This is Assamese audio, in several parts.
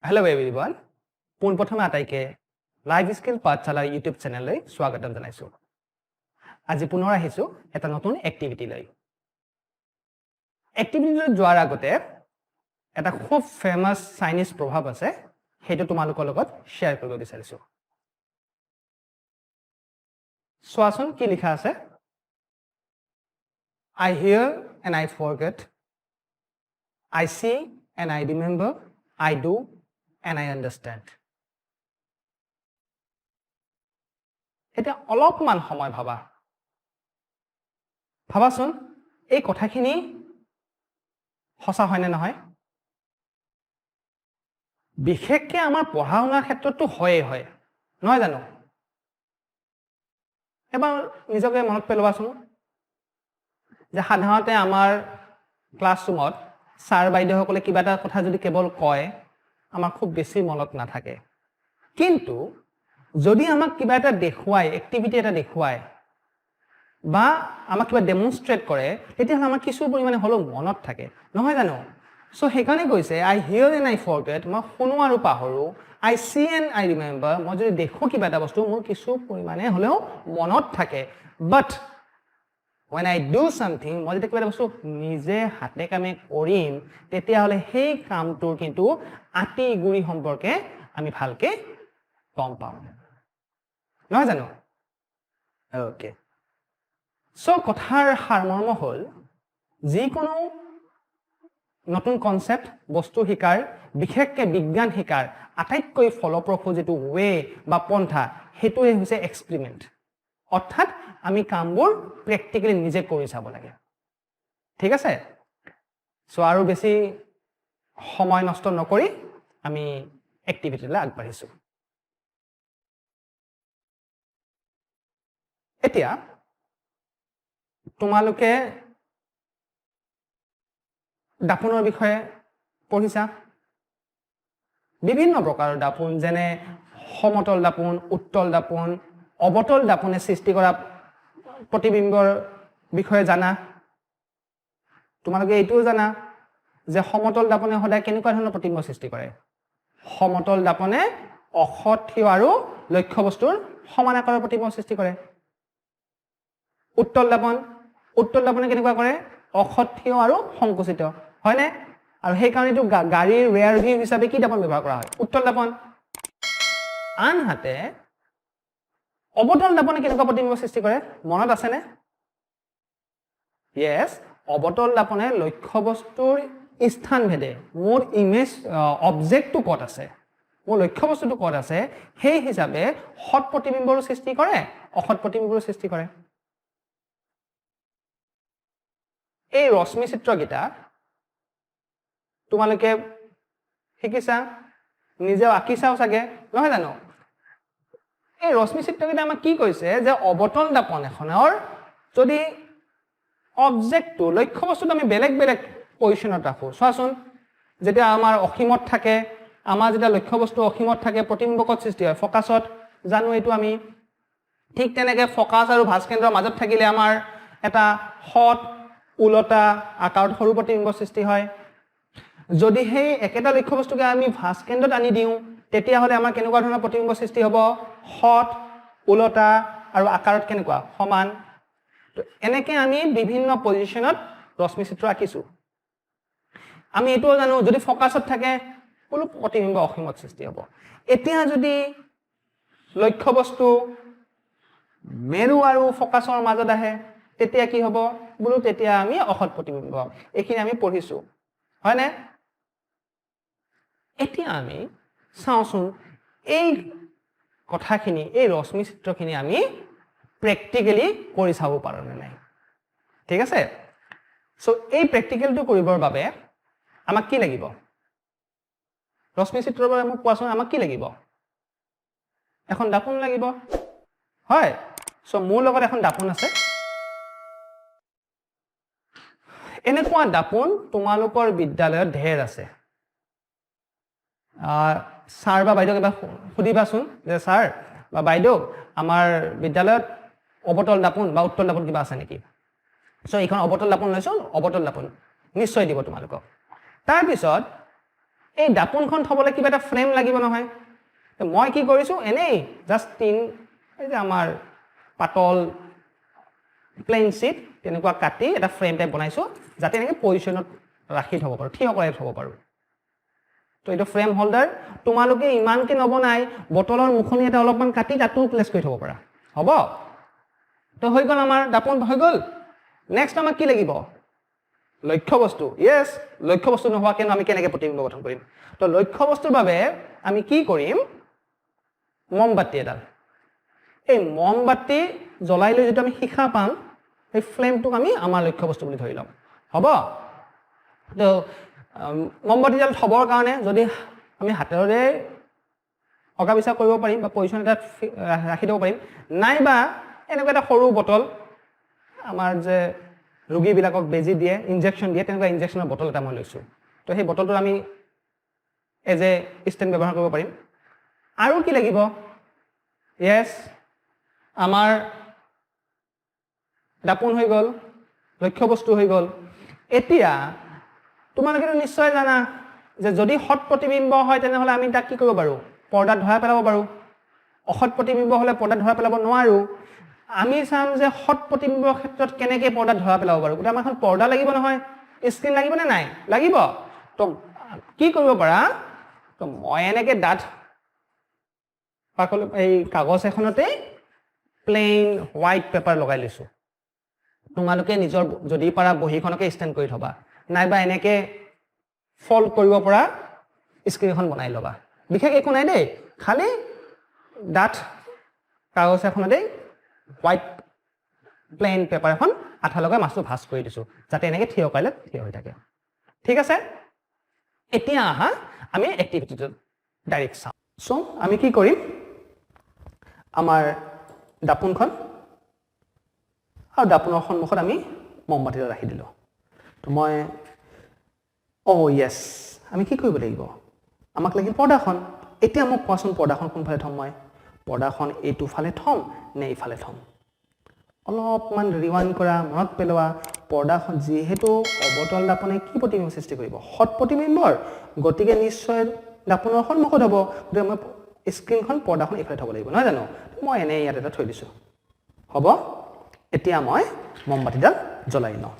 Hello everyone. পোনপ্ৰথমে আটাইকে লাইভ স্কিল পাঠশালাৰ ইউটিউব চেনেললৈ স্বাগতম জনাইছো। আজি পুনৰ আহিছো এটা নতুন এক্টিভিটি লৈ। এক্টিভিটিলৈ যোৱাৰ আগতে এটা খুব ফেমাস চাইনিজ প্ৰভাৱ আছে, সেইটো তোমালোকৰ লগত শ্বেয়াৰ কৰিব বিচাৰিছো। চোৱাচোন কি লিখা আছে? I hear and I forget. I see and I remember. I do and I understand. এটা অলপমান সময় ভাবাচোন এই কথাখিনি সঁচা হয় নে নহয়? বিশেষকৈ আমাৰ পঢ়া শুনাৰ ক্ষেত্ৰতো হয় নহয় জানো? এবাৰ নিজকে মনত পেলোৱাচোন যে সাধাৰণতে আমাৰ ক্লাছৰুমত স্যাৰ বাইদেউসকলে কিবা এটা কথা যদি কেৱল কয় আমাৰ খুব বেছি মনত নাথাকে, কিন্তু যদি আমাক কিবা এটা দেখুৱায়, এক্টিভিটি এটা দেখুৱায় বা আমাক কিবা ডেমনষ্ট্ৰেট কৰে, তেতিয়াহ'লে আমাৰ কিছু পৰিমাণে হ'লেও মনত থাকে নহয় জানো? সো সেইকাৰণে কৈছে আই হিয়াৰ এণ্ড আই ফৰগেট, মই শুনো আৰু পাহৰোঁ। I see and I remember, মই যদি দেখোঁ কিবা এটা বস্তু মোৰ কিছু পৰিমাণে হ'লেও মনত থাকে। বাট when I do something, মই যেতিয়া কিবা এটা বস্তু নিজে হাতে কামে কৰিম তেতিয়াহ'লে সেই কামটোৰ কিন্তু আতি গুৰি সম্পৰ্কে আমি ভালকে গম পাম নহয় জানো? ওকে, সো কথাৰ সাৰমৰ্ম হ'ল যিকোনো নতুন কনসেপ্ট বস্তু শিকাৰ, বিশেষকৈ বিজ্ঞান শিকাৰ আটাইতকৈ ফলপ্ৰসূ যেটো ৱে বা পন্থা হেতুৱে হৈছে এক্সপেৰিমেন্ট, অৰ্থাৎ আমি কামবোৰ প্ৰেক্টিক্যালি নিজে কৰি চাব লাগে। ঠিক আছে? সো আৰু বেছি সময় নষ্ট নকৰি আমি এক্টিভিটিলৈ আগবাঢ়িছো। এতিয়া তোমালোকে দাপোনৰ বিষয়ে পঢ়িছা। বিভিন্ন প্ৰকাৰৰ দাপোন, যেনে সমতল দাপোন, উত্তল দাপোন, অবতল দাপোনে সৃষ্টি কৰা প্ৰতিবিম্বৰ বিষয়ে জানা। তোমালোকে এইটোও জানা যে সমতল দাপনে সদায় কেনেকুৱা ধৰণৰ প্ৰতিবিম্ব সৃষ্টি কৰে? সমতল দাপনে অসঠিয় আৰু লক্ষ্য বস্তুৰ সমান আকাৰৰ প্ৰতিবিম্ব সৃষ্টি কৰে। উত্তল দাপনে কেনেকুৱা কৰে? অসঠিয় আৰু সংকুচিত, হয়নে? আৰু সেইকাৰণেতো গাড়ীৰ ৰেয়াৰ ভিউ হিচাপে কি দাপন ব্যৱহাৰ কৰা হয়? উত্তল দাপন। আনহাতে অবতল দাপনে কেনেকুৱা প্ৰতিবিম্ব সৃষ্টি কৰে মনত আছেনে? ইয়েছ, অবতল দাপনে লক্ষ্য বস্তুৰ স্থান ভেদে মোৰ ইমেজ অবজেক্টটো ক'ত আছে, মোৰ লক্ষ্য বস্তুটো ক'ত আছে সেই হিচাপে সৎ প্ৰতিবিম্বৰো সৃষ্টি কৰে, অসৎ প্ৰতিবিম্বৰো সৃষ্টি কৰে। এই ৰশ্মি চিত্ৰকেইটা তোমালোকে শিকিছা, নিজেও আঁকিছাও চাগে নহয় জানো? এই ৰশ্মি চিত্ৰকেইটা আমাক কি কৈছে যে অবতল দাপন এখনৰ যদি অবজেক্টটো লক্ষ্য বস্তুটো আমি বেলেগ বেলেগ পজিশ্যনত ৰাখো, চোৱাচোন যেতিয়া আমাৰ অসীমত থাকে, আমাৰ যেতিয়া লক্ষ্য বস্তু অসীমত থাকে প্ৰতিবিম্ব ক'ত সৃষ্টি হয়? ফকাছত, জানো এইটো আমি। ঠিক তেনেকৈ ফকাছ আৰু ভাস্কেন্দ্ৰৰ মাজত থাকিলে আমাৰ এটা সৎ উলটা আকাৰত সৰু প্ৰতিবিম্ব সৃষ্টি হয়। যদি সেই একেটা লক্ষ্য বস্তুকে আমি ভাস্কেন্দ্ৰত আনি দিওঁ তেতিয়াহ'লে আমাৰ কেনেকুৱা ধৰণৰ প্ৰতিবিম্ব সৃষ্টি হ'ব? সৎ, উলটা আৰু আকাৰত কেনেকুৱা? সমান। তো এনেকৈ আমি বিভিন্ন পজিশ্যনত ৰশ্মি চিত্ৰ আঁকিছোঁ। আমি এইটোও জানো যদি ফকাছত থাকে কোনো প্ৰতিবিম্ব অসীমত সৃষ্টি হ'ব। এতিয়া যদি লক্ষ্য বস্তু মেৰু আৰু ফকাছৰ মাজত আহে তেতিয়া কি হ'ব? বোলো তেতিয়া আমি অসৎ প্ৰতিবিম্ব। এইখিনি আমি পঢ়িছো হয়নে? এতিয়া আমি চাওঁচোন এই কথাখিনি, এই ৰশ্মি চিত্ৰখিনি আমি প্ৰেক্টিকেলি কৰি চাব পাৰোঁ নে নাই। ঠিক আছে? সো এই প্ৰেক্টিকেলটো কৰিবৰ বাবে আমাক কি লাগিব? ৰশ্মি চিত্ৰৰ বাবে মোক কোৱাচোন আমাক কি লাগিব? এখন দাপোন লাগিব, হয়? সো মোৰ লগত এখন দাপোন আছে। এনেকুৱা দাপোন তোমালোকৰ বিদ্যালয়ত ঢেৰ আছে। ছাৰ বা বাইদেউক এবাৰ সুধিবাচোন যে ছাৰ বা বাইদেউ আমাৰ বিদ্যালয়ত অবতল দাপোন বা উত্তল দাপোন কিবা আছে নেকি? সো এইখন অবতল দাপোন লৈছোঁ, অবতল দাপোন নিশ্চয় দিব তোমালোকক। তাৰপিছত এই দাপোনখন থবলৈ কিবা এটা ফ্ৰেম লাগিব নহয় মই কি কৰিছোঁ এনেই জাষ্ট এই যে আমাৰ পাতল প্লেইন চিট তেনেকুৱা কাটি এটা ফ্ৰেম টাইপ বনাইছোঁ যাতে এনেকৈ পজিশ্যনত ৰাখি থ'ব পাৰোঁ থিয় কৰাই থ'ব পাৰোঁ তো এইটো ফ্ৰেম হোল্ডাৰ তোমালোকে ইমানকৈ নবনাই বটলৰ মুখনি এটা অলপমান কাটি তাতো প্লেচ কৰি থ'ব পাৰা হ'ব তো হৈ গ'ল আমাৰ দাপোন হৈ গ'ল নেক্সট আমাক কি লাগিব লক্ষ্য বস্তু য়েছ লক্ষ্য বস্তু নোহোৱাকৈ আমি কেনেকৈ প্ৰতিবিম্ব গঠন কৰিম তো লক্ষ্য বস্তুৰ বাবে আমি কি কৰিম মমবাতি এডাল এই মমবাতি জ্বলাই লৈ যিটো আমি শিখা পাম এই ফ্লেমটোক আমি আমাৰ লক্ষ্য বস্তু বুলি ধৰি ল'ম হ'ব তো মমবাতিডাল থ'বৰ কাৰণে যদি আমি হাতেৰে অগা পিছা কৰিব পাৰিম বা পজিশ্যন এটাত ৰাখি দিব পাৰিম নাইবা এনেকুৱা এটা সৰু বটল আমাৰ যে ৰোগীবিলাকক বেজি দিয়ে ইনজেকশ্যন দিয়ে তেনেকুৱা ইনজেকশ্যনৰ বটল এটা মই লৈছোঁ তো সেই বটলটোত আমি এজ এ ষ্টেণ্ড ব্যৱহাৰ কৰিব পাৰিম আৰু কি লাগিব য়েছ আমাৰ দাপোন হৈ গ'ল লক্ষ্য বস্তু হৈ গ'ল এতিয়া তোমালোকেতো নিশ্চয় জানা যে যদি সৎ প্ৰতিবিম্ব হয় তেনেহ'লে আমি তাক কি কৰিব পাৰোঁ পৰ্দাত ধৰাই পেলাব পাৰোঁ অসৎ প্ৰতিবিম্ব হ'লে পৰ্দাত ধৰাই পেলাব নোৱাৰোঁ আমি চাম যে সৎ প্ৰতিবিম্বৰ ক্ষেত্ৰত কেনেকৈ পৰ্দাত ধৰা পেলাব পাৰোঁ গোটেই আমাৰ এখন পৰ্দা লাগিব নহয় স্ক্ৰীণ লাগিবনে নাই লাগিব তো কি কৰিব পাৰা তো মই এনেকৈ ডাঠ এই কাগজ এখনতে প্লেইন হোৱাইট পেপাৰ লগাই লৈছোঁ তোমালোকে নিজৰ যদি পাৰা বহীখনকে ষ্টেণ্ড কৰি থ'বা নাইবা এনেকৈ ফল্ড কৰিব পৰা স্ক্ৰীণ এখন বনাই ল'বা বিশেষ একো নাই দেই খালি ডাঠ কাগজ এখনতে হোৱাইট প্লেইন পেপাৰ এখন আঠা লগাই মাছটো ভাজ কৰি দিছোঁ যাতে এনেকৈ থিয় কৰিলে থিয় হৈ থাকে ঠিক আছে এতিয়া আহা আমি এক্টিভিটিটো ডাইৰেক্ট চাওঁ চ' আমি কি কৰিম আমাৰ দাপোনখন আৰু দাপোনৰ সন্মুখত আমি মমবাতিটো ৰাখি দিলোঁ তো মই য়েছ আমি কি কৰিব লাগিব আমাক লাগিল পৰ্দাখন এতিয়া মোক কোৱাচোন পৰ্দাখন কোনফালে থ'ম মই পৰ্দাখন এইটো ফালে থ'ম নে এইফালে থ'ম অলপমান ৰিৱাইণ্ড কৰা মনত পেলোৱা পৰ্দাখন যিহেতু অৱতল দাপোনে কি প্ৰতিবিম্ব সৃষ্টি কৰিব সৎ প্ৰতিবিম্বৰ গতিকে নিশ্চয় দাপোনৰ সন্মুখত হ'ব গতিকে মই স্ক্ৰীণখন পৰ্দাখন এইফালে থ'ব লাগিব নহয় জানো মই এনেই ইয়াত এটা থৈ দিছোঁ হ'ব এতিয়া মই মমবাতিডাল জ্বলাই লওঁ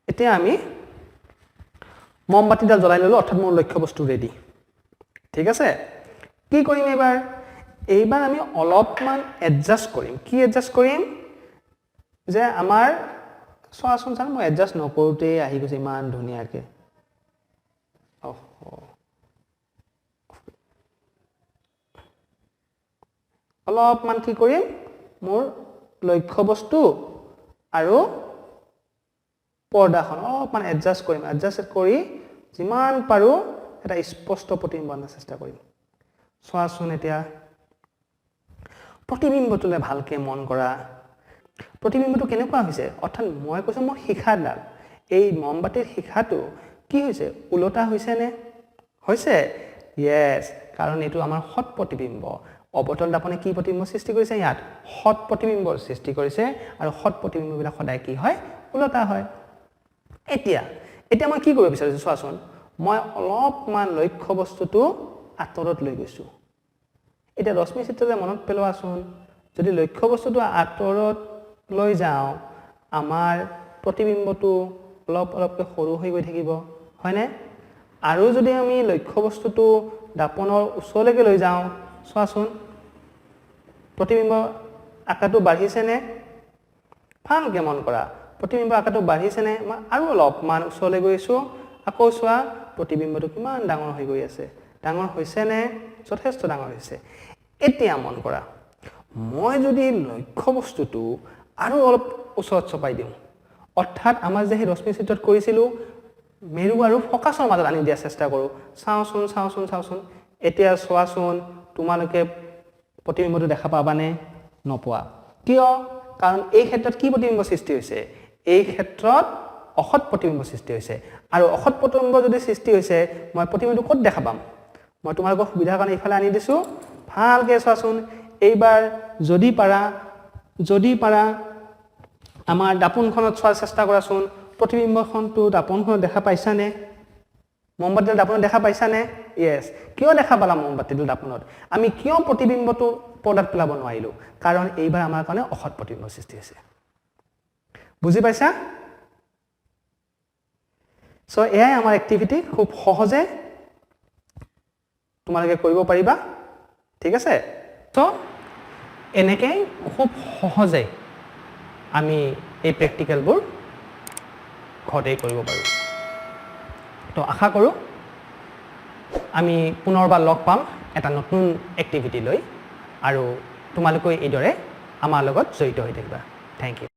এতিয়া আমি মমবাতিডাল জ্বলাই ল'লোঁ অৰ্থাৎ মোৰ লক্ষ্য বস্তু ৰেডি ঠিক আছে কি কৰিম এইবাৰ আমি অলপমান এডজাষ্ট কৰিম কি এডজাষ্ট কৰিম যে আমাৰ চোৱাচোন চাৰ মই এডজাষ্ট নকৰোঁতেই আহি গৈছে ইমান ধুনীয়াকৈ অলপমান কি কৰিম মোৰ লক্ষ্য বস্তু আৰু পৰ্দাখন অলপমান এডজাষ্ট কৰিম এডজাষ্ট কৰি যিমান পাৰোঁ এটা স্পষ্ট প্ৰতিবিম্ব আনাৰ চেষ্টা কৰিম চোৱাচোন এতিয়া প্ৰতিবিম্বটোলৈ ভালকৈ মন কৰা প্ৰতিবিম্বটো কেনেকুৱা হৈছে অৰ্থাৎ মই কৈছোঁ মোৰ শিখাডাল এই মমবাতিৰ শিখাটো কি হৈছে ওলোটা হৈছেনে হৈছে য়েছ কাৰণ এইটো আমাৰ সৎ প্ৰতিবিম্ব অৱতল দাপনে কি প্ৰতিবিম্ব সৃষ্টি কৰিছে ইয়াত সৎ প্ৰতিবিম্বৰ সৃষ্টি কৰিছে আৰু সৎ প্ৰতিবিম্ববিলাক সদায় কি হয় ওলোটা হয় এতিয়া মই কি কৰিব বিচাৰিছোঁ চোৱাচোন মই অলপমান লক্ষ্য বস্তুটো আঁতৰত লৈ গৈছোঁ এতিয়া ৰশ্মি চিত্ৰতে মনত পেলোৱাচোন যদি লক্ষ্য বস্তুটো আঁতৰত লৈ যাওঁ আমাৰ প্ৰতিবিম্বটো অলপকৈ সৰু হৈ গৈ থাকিব হয়নে আৰু যদি আমি লক্ষ্য বস্তুটো দাপনৰ ওচৰলৈকে লৈ যাওঁ চোৱাচোন প্ৰতিবিম্ব আকাৰটো বাঢ়িছেনে ভালকৈ মন কৰা প্ৰতিবিম্ব আকাৰটো বাঢ়িছেনে মই আৰু অলপমান ওচৰলৈ গৈছোঁ আকৌ চোৱা প্ৰতিবিম্বটো কিমান ডাঙৰ হৈ গৈ আছে ডাঙৰ হৈছেনে যথেষ্ট ডাঙৰ হৈছে এতিয়া মন কৰা মই যদি লক্ষ্য বস্তুটো আৰু অলপ ওচৰত চপাই দিওঁ অৰ্থাৎ আমাৰ যে সেই ৰশ্মি চিত্ৰত কৰিছিলোঁ মেৰু আৰু ফকাছৰ মাজত আনি দিয়াৰ চেষ্টা কৰোঁ চাওঁচোন এতিয়া চোৱাচোন তোমালোকে প্ৰতিবিম্বটো দেখা পাবানে নোপোৱা কিয় কাৰণ এই ক্ষেত্ৰত কি প্ৰতিবিম্ব সৃষ্টি হৈছে এই ক্ষেত্ৰত অসৎ প্ৰতিবিম্ব সৃষ্টি হৈছে আৰু অসৎ প্ৰতিবিম্ব যদি সৃষ্টি হৈছে মই প্ৰতিবিম্বটো ক'ত দেখা পাম মই তোমালোকৰ সুবিধাৰ কাৰণে এইফালে আনি দিছোঁ ভালকৈ চোৱাচোন এইবাৰ যদি পাৰা আমাৰ দাপোনখনত চোৱাৰ চেষ্টা কৰাচোন প্ৰতিবিম্বখনটো দাপোনখন দেখা পাইছানে মমবাতিৰ দাপোনত দেখা পাইছানে ইয়েছ কিয় দেখা পালা মমবাতিৰ দাপোনত আমি কিয় প্ৰতিবিম্বটো পৰ্দাত পেলাব নোৱাৰিলো কাৰণ এইবাৰ আমাৰ কাৰণে অসৎ প্ৰতিবিম্ব সৃষ্টি হৈছে বুজি পাইছা সো এয়াই আমাৰ এক্টিভিটি খুব সহজে তোমালোকে কৰিব পাৰিবা ঠিক আছে সো এনেকৈ খুব সহজে আমি এই প্ৰেক্টিকেলবোৰ ঘৰতে কৰিব পাৰোঁ তো আশা কৰোঁ আমি পুনৰবাৰ লগ পাম এটা নতুন এক্টিভিটি লৈ আৰু তোমালোকে এইদৰে আমাৰ লগত জড়িত হৈ থাকিবা থেংক ইউ